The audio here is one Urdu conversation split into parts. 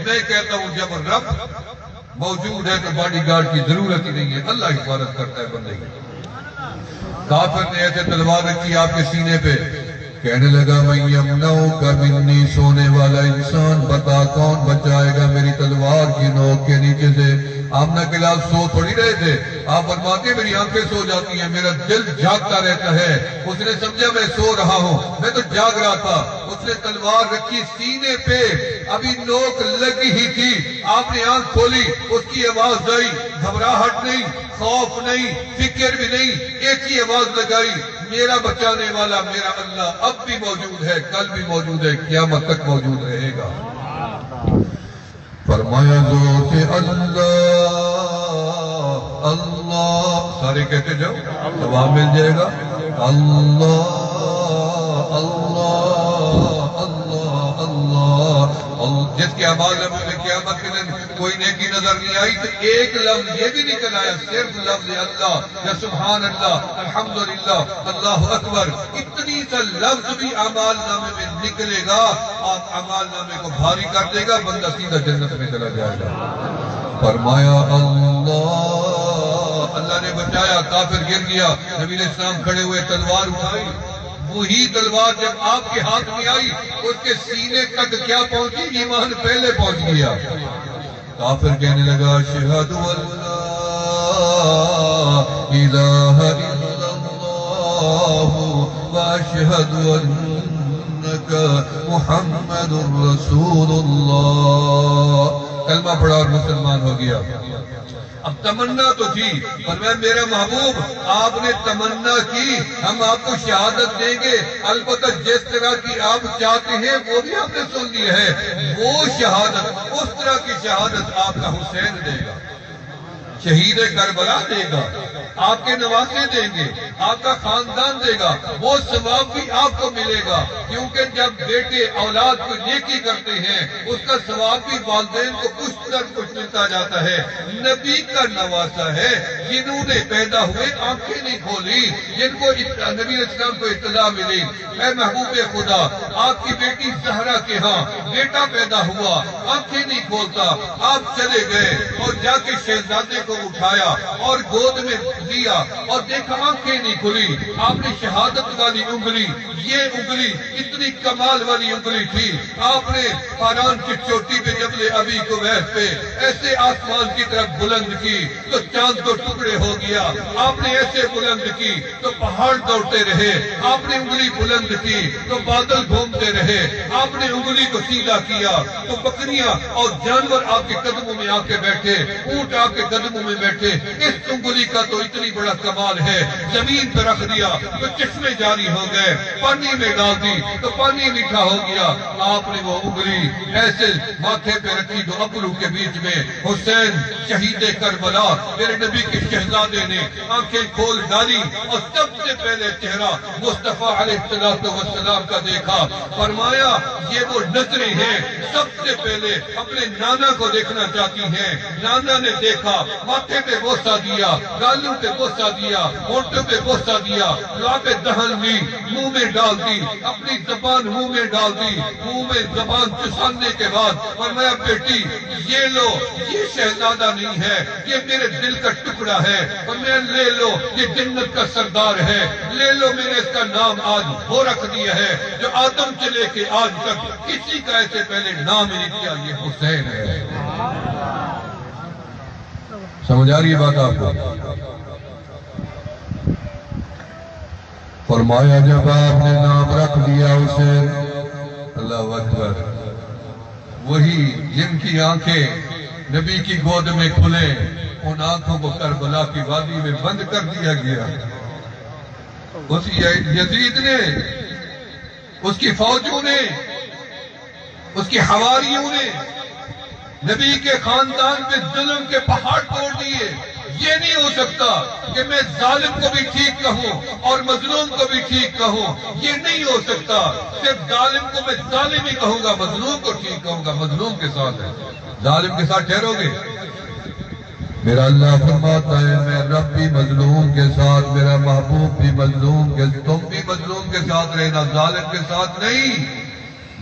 میں کہتا ہوں جب رب موجود ہے تو باڈی گارڈ کی ضرورت ہی نہیں ہے، اللہ حفاظت کرتا ہے بندے کی۔ کافر نے ایسے تلوار رکھی آپ کے سینے پہ، کہنے لگا میں یمنعک منی، سونے والا انسان بتا کون بچائے گا میری تلوار کی نوک کے نیچے سے؟ آمنہ کے لال سو تھوڑی رہے تھے، آپ فرماتے ہیں میری آنکھیں سو جاتی ہیں، میرا دل جاگتا رہتا ہے۔ اس نے سمجھا میں سو رہا ہوں، میں تو جاگ رہا تھا۔ اس نے تلوار رکھی سینے پہ، ابھی نوک لگی ہی تھی، آپ نے آنکھ کھولی، اس کی آواز آئی، گھبراہٹ نہیں، خوف نہیں، فکر بھی نہیں، ایک ہی آواز لگائی، میرا بچانے والا میرا اللہ اب بھی موجود ہے، کل بھی موجود ہے، قیامت تک موجود رہے گا۔ فرمایا زور سے اللہ اللہ، سارے کہتے جاؤ جواب مل جائے گا، اللہ اللہ اللہ اللہ۔ جس کے اعمال میں مجھے قیامت کے دن کوئی نیکی نظر نہیں آئی تو ایک لفظ یہ بھی نکل آیا، صرف لفظ اللہ یا سبحان اللہ، الحمدللہ، اللہ اکبر، اتنی سا لفظ بھی اعمال نامے میں نکلے گا، آپ اعمال نامے کو بھاری کر دے گا، بندہ سیدھا جنت میں چلا جائے گا۔ فرمایا اللہ اللہ نے بچایا، کافر گر گیا، نبی علیہ السلام کھڑے ہوئے، تلوار اٹھائی، وہی تلوار جب آپ کے ہاتھ میں آئی اس کے سینے تک کیا پہنچی؟ ایمان پہلے پہنچ گیا۔ کافر کہنے لگا اشہد ان لا الہ الا اللہ واشہد انک محمد رسول اللہ، کلمہ پڑھا اور مسلمان ہو گیا۔ اب تمنا تو تھی، پر میں میرا محبوب آپ نے تمنا کی ہم آپ کو شہادت دیں گے، البتہ جس طرح کی آپ چاہتے ہیں وہ بھی آپ نے سن لی ہے، وہ شہادت اس طرح کی شہادت آپ کا حسین دے گا، شہید کربلا دے گا، آپ کے نواسے دیں گے، آپ کا خاندان دے گا، وہ ثواب بھی آپ کو ملے گا، کیونکہ جب بیٹے اولاد کو نیکی کرتے ہیں اس کا ثواب بھی والدین کو کچھ نہ کچھ ملتا جاتا ہے۔ نبی کا نواسا ہے، جنہوں نے پیدا ہوئے آنکھیں نہیں کھولی، جن کو نبی علیہ السلام کو اطلاع ملی، اے محبوب خدا آپ کی بیٹی زہرا کے ہاں بیٹا پیدا ہوا، آنکھیں نہیں کھولتا، آپ چلے گئے اور جا کے شہزادے کو اٹھایا اور گود میں دیا اور دیکھا آنکھیں نہیں کھلی، آپ نے شہادت والی انگلی، یہ انگلی اتنی کمال والی انگلی تھی، آپ نے پاران کی چوٹی پہ جبل ابی کویس پہ ایسے آسمان کی طرف بلند کی تو چاند کو ٹکڑے ہو گیا، آپ نے ایسے بلند کی تو پہاڑ دوڑتے رہے، آپ نے انگلی بلند کی تو بادل گھومتے رہے، آپ نے انگلی کو سیدھا کیا تو بکریاں اور جانور آپ کے قدموں میں آ کے بیٹھے، اونٹ آپ کے قدموں میں بیٹھے۔ اس انگلی کا تو اتنی بڑا کمال ہے، زمین پہ رکھ دیا تو چشمے جاری ہو گئے، پانی میں ڈال دی تو پانی میٹھا ہو گیا، آپ نے وہ انگلی ایسے ماتھے پہ رکھی دو ابرو کے بیچ میں، حسین شہید کربلا میرے نبی کے شہزادے نے آنکھیں کھول ڈالی اور سب سے پہلے چہرہ مصطفیٰ علیہ السلام کا دیکھا، فرمایا یہ وہ نظریں ہیں سب سے پہلے اپنے نانا کو دیکھنا چاہتی ہیں۔ نانا نے دیکھا، ماتھے پہ بوسہ دیا، گالوں پہ بوسہ دیا، ہونٹوں پہ بوسہ دیا، لب دہن لی، منہ میں ڈال دی، اپنی زبان منہ میں ڈال دی، منہ میں زبان چسانے کے بعد فرمایا بیٹی یہ لو، یہ شہزادہ نہیں ہے، یہ میرے دل کا ٹکڑا ہے، اور میں لے لو یہ جنت کا سردار ہے، لے لو میں نے اس کا نام آج وہ رکھ دیا ہے جو آدم سے لے کے آج تک کسی کا ایسے پہلے نام ہی نہیں کیا، یہ حسین ہے۔ سمجھ آ رہی ہے بات آپ کو؟ فرمایا جب آپ نے نام رکھ دیا حسین، اللہ اکبر، وہی جن کی آنکھیں نبی کی گود میں کھلے ان آنکھوں کو کربلا کی وادی میں بند کر دیا گیا۔ اس یزید نے، اس کی فوجوں نے، اس کی حواریوں نے نبی کے خاندان پہ ظلم کے پہاڑ توڑ دیے۔ یہ نہیں ہو سکتا کہ میں ظالم کو بھی ٹھیک کہوں اور مظلوم کو بھی ٹھیک کہوں، یہ نہیں ہو سکتا، صرف ظالم کو میں ظالم ہی کہوں گا، مظلوم کو ٹھیک کہوں گا، مظلوم کے ساتھ ہے۔ ظالم کے ساتھ ٹھہرو گے؟ میرا اللہ فرماتا ہے میں رب بھی مظلوم کے ساتھ، میرا محبوب بھی مظلوم کے، تم بھی مظلوم کے ساتھ رہنا، ظالم کے ساتھ نہیں۔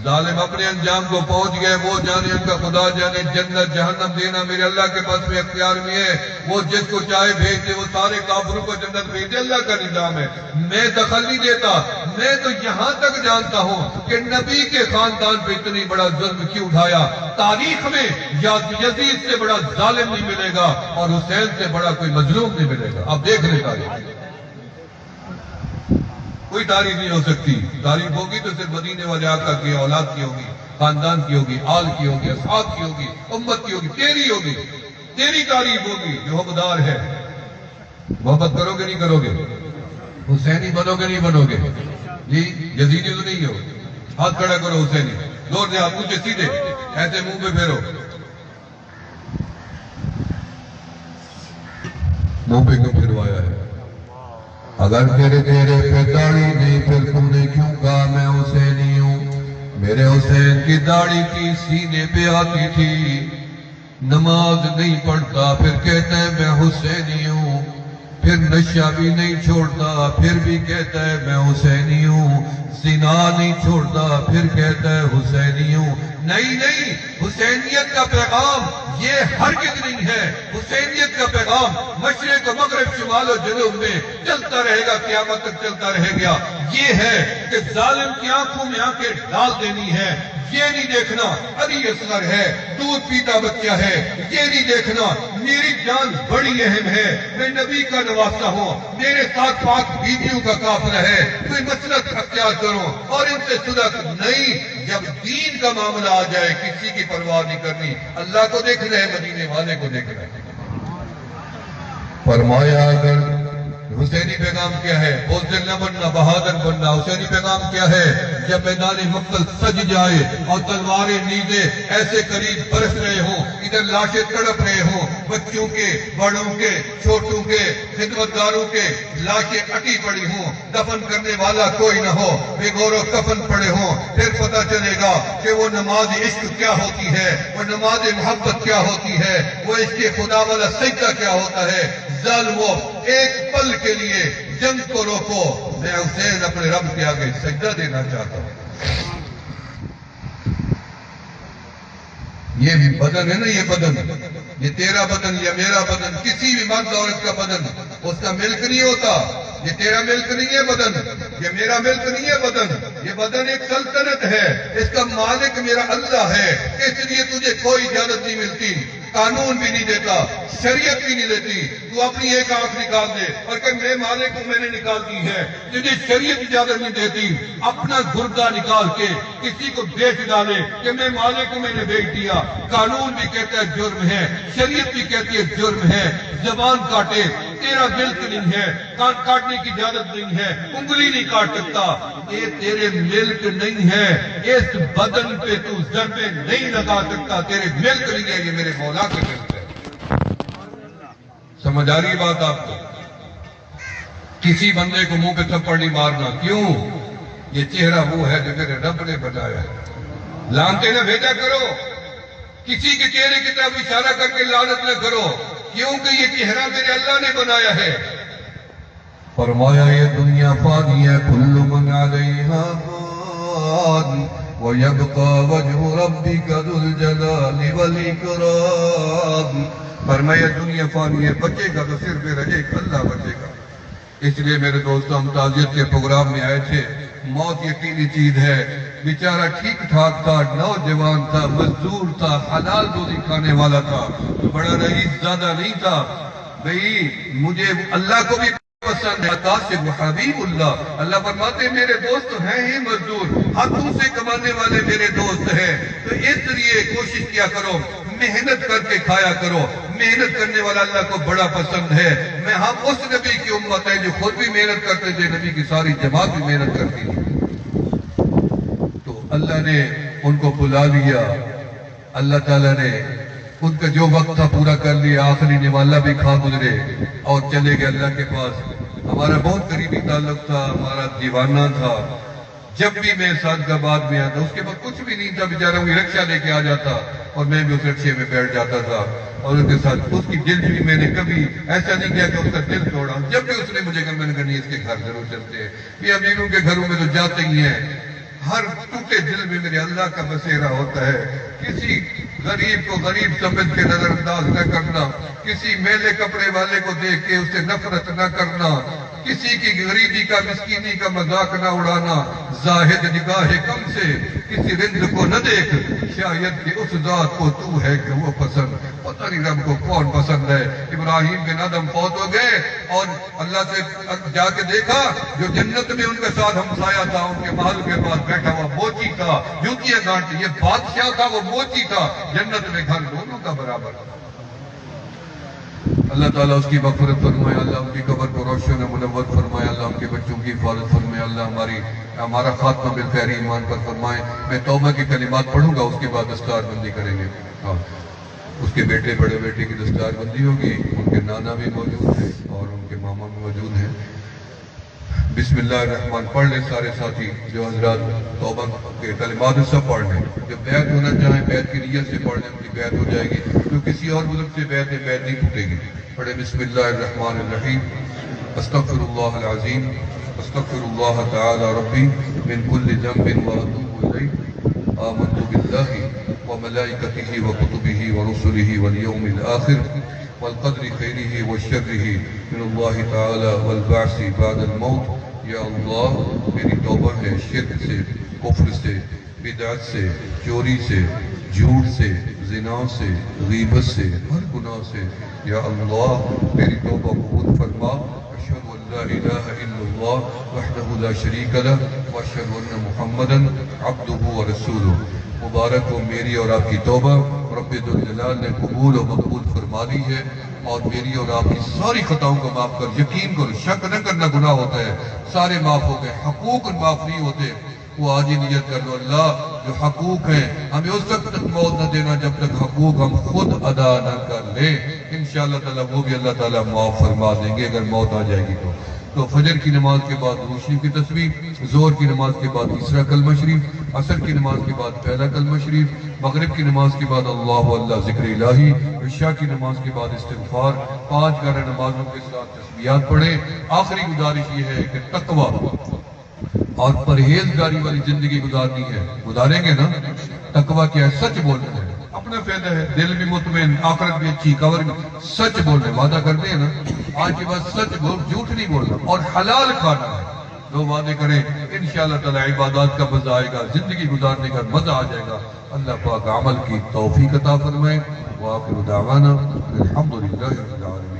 ظالم اپنے انجام کو پہنچ گئے، وہ جانے ان کا خدا جانے، جنت جہنم دینا میرے اللہ کے پاس میں اختیار میں ہے، وہ جس کو چاہے بھیج دے، وہ سارے کافروں کو جنت بھیج دے، اللہ کا نظام ہے، میں دخل نہیں دیتا۔ میں تو یہاں تک جانتا ہوں کہ نبی کے خاندان پہ اتنی بڑا ظلم کیوں اٹھایا، تاریخ میں یزید سے بڑا ظالم نہیں ملے گا اور حسین سے بڑا کوئی مظلوم نہیں ملے گا۔ اب دیکھ لیں تاریخ، کوئی تعریف نہیں ہو سکتی، تعریف ہوگی تو صرف مدینے والے آقا کی اولاد کی ہوگی، خاندان کی ہوگی، آل کی ہوگی، اصحاب کی ہوگی، امت کی ہوگی، تیری ہوگی، تیری تعریف ہوگی جو حقدار ہے۔ محبت کرو گے نہیں کرو گے؟ حسینی بنو گے نہیں بنو گے؟ جی یزیدی تو نہیں ہو، ہاتھ کھڑا کرو حسینی، زور دے ہاتھ مجھے سیدھے ایسے منہ پہ پھیرو، منہ پہ کیوں پھروایا ہے؟ اگر تیرے پہ داڑھی نہیں پھر تم نے کیوں کہا میں حسینی ہوں؟ میرے حسین کی داڑھی کی سینے پہ آتی تھی، نماز نہیں پڑھتا پھر کہتا ہے میں حسینی ہوں، پھر نشہ بھی نہیں چھوڑتا پھر بھی کہتا ہے میں حسینی ہوں، زنا نہیں چھوڑتا پھر کہتا ہے حسینی ہوں۔ نہیں نہیں، حسینیت کا پیغام یہ ہرگز نہیں ہے، حسینیت کا پیغام مشرق و مغرب شمال و جنوب میں چلتا رہے گا، قیامت تک چلتا رہے گا۔ یہ ہے کہ ظالم کی آنکھوں میں آنکھیں ڈال دینی ہے، یہ نہیں دیکھنا علی اصغر ہے، دودھ پیتا بچہ ہے، یہ نہیں دیکھنا میری جان بڑی اہم ہے، میں نبی کا نواسا ہوں، میرے ساتھ پاک بیویوں کا قافلہ ہے، کوئی مسلک اختیار کرو اور ان سے صلح نہیں۔ جب دین کا معاملہ آ جائے کسی کی پرواہ نہیں کرنی، اللہ کو دیکھنا ہے، مدینے والے کو دیکھنا ہے۔ فرمایا اگر حسینی پیغام کیا ہے؟ بزدل نہ بننا، بہادر بننا۔ حسینی پیغام کیا ہے؟ جب میدان مقتل سج جائے اور تلواریں نیزیں ایسے قریب برس رہے ہوں، ادھر لاشیں تڑپ رہے ہوں، بچوں کے، بڑوں کے، چھوٹوں کے، خدمتگاروں کے لاشیں اٹی پڑی ہوں، دفن کرنے والا کوئی نہ ہو، بے گور و کفن پڑے ہوں، پھر پتہ چلے گا کہ وہ نماز عشق کیا ہوتی ہے، وہ نماز محبت کیا ہوتی ہے، وہ عشق خدا والا سجدہ کیا ہوتا ہے۔ ظالمو، ایک پل کے لیے جنگ کو روکو، میں حسین اپنے رب کے آگے سجدہ دینا چاہتا ہوں۔ یہ بھی بدن ہے نا، یہ بدن، یہ تیرا بدن یا میرا بدن، کسی بھی مرد عورت کا بدن اس کا ملک نہیں ہوتا۔ یہ تیرا ملک نہیں ہے بدن، یہ میرا ملک نہیں ہے بدن، یہ بدن ایک سلطنت ہے، اس کا مالک میرا اللہ ہے، اس لیے تجھے کوئی اجازت نہیں ملتی، قانون بھی نہیں دیتا، شریعت بھی نہیں دیتی، تو اپنی ایک آنکھ نکال دے اور کہ میں مالک ہوں، میں نے نکال دی ہے، تجھے شریعت اجازت نہیں دیتی اپنا گردہ نکال کے کسی کو بیچ ڈالے کہ میں مالک ہوں، میں نے بیچ دیا۔ قانون بھی کہتا ہے جرم ہے، شریعت بھی کہتی ہے جرم ہے۔ زبان کاٹے، تیرا ملک نہیں ہے، کان کاٹنے کی اجازت نہیں ہے، انگلی نہیں کاٹ سکتا، یہ تیرے ملک نہیں ہے، اس بدن پہ تو ضربے نہیں لگا سکتا، تیرے ملک نہیں ہے، یہ میرے مولا کے ملک ہے۔ سمجھ آ رہی بات آپ کو؟ کسی بندے کو منہ پہ تھپڑ نہیں مارنا، کیوں؟ یہ چہرہ وہ ہے جو میرے رب نے بنایا ہے۔ لانتے نہ بھیجا کرو، کسی کے چہرے کی طرف اشارہ کر کے لعنت نہ کرو، کیونکہ یہ چہرہ میرے اللہ نے بنایا ہے۔ فرمایا یہ دنیا فانی ہے، کل من علیہا فان وَيَبْقَى وَجْهُ رَبِّكَ ذُو الْجَلَالِ وَالْإِكْرَامِ۔ فرمایا دنیا فانی ہے، بچے گا تو صرف رہے گا، اللہ بچے گا۔ اس لیے میرے دوستوں، ہم تعزیت کے پروگرام میں آئے تھے، موت یقینی چیز ہے، بیچارہ ٹھیک ٹھاک تھا، نوجوان تھا، مزدور تھا، حلال روزی کھانے والا تھا، بڑا رئیس زیادہ نہیں تھا۔ بھئی مجھے اللہ کو بھی پسند ہے، قاسم حبیب اللہ، اللہ فرماتے میرے دوست ہیں ہی مزدور، ہاتھوں سے کمانے والے میرے دوست ہیں، تو اس لیے کوشش کیا کرو، محنت کر کے کھایا کرو، محنت کرنے والا اللہ کو بڑا پسند ہے۔ میں ہم اس نبی کی امت ہے جو خود بھی محنت کرتے تھے، نبی کی ساری جماعت بھی محنت کرتی تھی، تو اللہ نے ان کو بلا لیا، اللہ تعالیٰ نے ان کا جو وقت تھا پورا کر لیا، آخری نوالا بھی کھا گزرے اور چلے گئے اللہ کے پاس۔ ہمارا بہت قریبی تعلق تھا، ہمارا دیوانہ تھا، جب بھی میں سعدآباد میں آتا، اس کے بعد کچھ بھی نہیں تھا، بیچارہ وہی رکشہ لے کے آ جاتا اور میں بھی اس رکشے میں بیٹھ جاتا تھا اور اس کے ساتھ اس کی دل بھی میں نے کبھی ایسا نہیں کیا کہ اس کا دل توڑا۔ جب بھی اس نے مجھے کہا، میں نے کہا نہیں اس کے گھر ضرور چلتے ہیں، یہ امیروں کے گھروں میں تو جاتے ہی ہیں، ہر ٹوٹے دل میں میرے اللہ کا بسیرا ہوتا ہے. کسی غریب کو غریب سمجھ کے نظر انداز نہ کرنا, کسی میلے کپڑے والے کو دیکھ کے اسے نفرت نہ کرنا, کسی کی غریبی کا مسکینی کا مذاق نہ اڑانا, زاہد نگاہ کم سے کسی رند کو نہ دیکھ, شاید کہ اس ذات کو تو ہے کہ وہ پسند. پتہ نہیں رب کو کون پسند ہے. ابراہیم بن آدم فوت ہو گئے اور اللہ سے جا کے دیکھا, جو جنت میں ان کے ساتھ ہمسایا تھا, ان کے محل کے پاس بیٹھا ہوا موچی تھا, جوتیاں گانٹی, یہ بادشاہ تھا, وہ موچی تھا. جنت میں گھر دونوں کا برابر. اللہ تعالیٰ اس کی مغفرت فرمائے, اللہ ان کی قبر کو روشن و منور فرمائے, اللہ ان کے بچوں کی حفاظت فرمائے, اللہ ہمارا خاتمہ بالخیر ایمان پر فرمائے. میں توبہ کی کلمات پڑھوں گا, اس کے بعد دستار بندی کریں گے. اس کے بیٹے بڑے بیٹے کی دستار بندی ہوگی, ان کے نانا بھی موجود ہیں اور ان کے ماما بھی موجود ہیں. بسم اللہ الرحمن پڑھ لیں سارے ساتھی. جو حضرات توبہ کے کلمات سب پڑھ لیں, جو بیعت ہونا چاہیں بیعت کی نیت سے پڑھ لیں, ان کی بیعت ہو جائے گی. جو کسی اور بزرگ سے بیعت نہیں ٹوٹے گی. پڑھیں بسم اللہ الرحمن الرحیم. استغفر اللہ العظیم, استغفر اللہ تعالی ربی من کل ذنب واتوب الیہ, آمنت باللہ وملائکتہ وکتبہ ورسلہ والیوم الآخر والقدر خیرہ وشرہ من اللہ تعالی والبعث بعد الموت. یا اللہ میری توبہ ہے شرک سے, کفر سے, بدعت سے, چوری سے, جھوٹ سے, زنا سے, غیبت سے, ہر گناہ سے. یا اللہ میری توبہ قبول فرما. اشہد ان لا الہ الا اللہ وحدہ لا شریک لہ واشہد ان محمدا عبدہ ورسولہ. مبارک ہو میری اور آپ کی توبہ, رب ذوالجلال نے قبول و مقبول فرما دی ہے, اور میری اور آپ کی ساری خطاؤں کو معاف کر. یقین کرو, شک نہ کرنا گناہ ہوتا ہے, سارے معاف ہو گئے. حقوق معاف نہیں ہوتے, وہ آج ہی نیت کر لو, اللہ جو حقوق ہیں ہمیں اس وقت تک موت نہ دینا جب تک حقوق ہم خود ادا نہ کر لیں. انشاءاللہ تعالیٰ وہ بھی اللہ تعالیٰ معاف فرما دیں گے اگر موت آ جائے گی. تو فجر کی نماز کے بعد روشنی کی تصویر, ظہر کی نماز کے بعد تیسرا کلمہ شریف, عصر کی نماز کے بعد پہلا کلمہ شریف, مغرب کی نماز کے بعد اللہ اللہ ذکر الہی, عشاء کی نماز کے بعد استغفار, 5 گھر نمازوں کے ساتھ تسبیحات پڑھیں. آخری گزارش یہ ہے کہ تقوی اور پرہیزگاری والی زندگی گزارنی ہے. گزاریں گے نا؟ تقوی کیا ہے؟ سچ بولنا ہے, اپنا فائدہ ہے, دل بھی مطمئن, آخرت بھی اچھی, قبر بھی. سچ بولنا ہے, وعدہ کرتے ہیں نا آج کے بعد سچ بول, جھوٹ نہیں بولنا, اور حلال کھانا ہے. دو وعدے کریں, انشاءاللہ تعالی عبادات کا مزہ آئے گا, زندگی گزارنے کا مزہ آ جائے گا. اللہ پاک عمل کی توفیق عطا فرمائے. وآخر دعوانا الحمدللہ رب العالمین.